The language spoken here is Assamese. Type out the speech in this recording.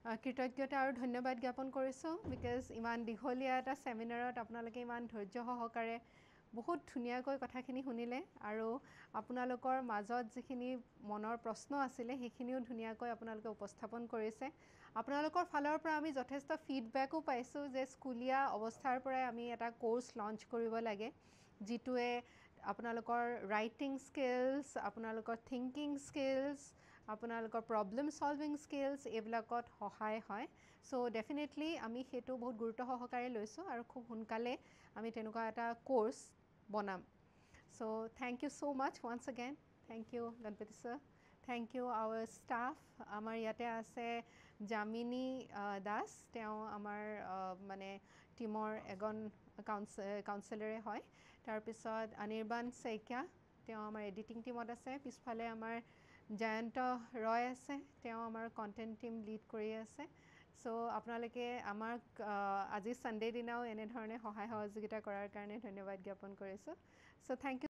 কৃতজ্ঞতা আৰু ধন্যবাদ জ্ঞাপন কৰিছোঁ বিকজ ইমান দীঘলীয়া এটা ছেমিনাৰত আপোনালোকে ইমান ধৈৰ্য সহকাৰে বহুত ধুনীয়াকৈ কথাখিনি শুনিলে আৰু আপোনালোকৰ মাজত যিখিনি মনৰ প্ৰশ্ন আছিলে সেইখিনিও ধুনীয়াকৈ আপোনালোকে উপস্থাপন কৰিছে আপোনালোকৰ ফালৰ পৰা আমি যথেষ্ট ফিডবেকো পাইছোঁ যে স্কুলীয়া অৱস্থাৰ পৰাই আমি এটা কোৰ্চ লঞ্চ কৰিব লাগে যিটোৱে আপোনালোকৰ ৰাইটিং স্কিলছ আপোনালোকৰ থিংকিং স্কিলছ আপোনালোকৰ প্ৰব্লেম সলভিং স্কিলছ এইবিলাকত সহায় হয় চ' ডেফিনেটলি আমি সেইটো বহুত গুৰুত্ব সহকাৰে লৈছোঁ আৰু খুব সোনকালে আমি তেনেকুৱা এটা কোৰ্চ বনাম so' thank you so' much once again thank you Ganapati sir thank you our staff আমাৰ ইয়াতে আছে যামিনী দাস তেওঁ আমাৰ মানে টীমৰ এজন কাউন্সেলৰে হয় তাৰপিছত অনিৰ্বাণ শইকীয়া তেওঁ আমাৰ এডিটিং টীমত আছে পিছফালে আমাৰ জয়ন্ত ৰয় আছে তেওঁ আমাৰ কণ্টেণ্ট টীম লিড কৰি আছে চ' আপোনালোকে আমাক আজি ছানডে দিনাও এনেধৰণে সহায় সহযোগিতা কৰাৰ কাৰণে ধন্যবাদ জ্ঞাপন কৰিছোঁ চ' থেংক ইউ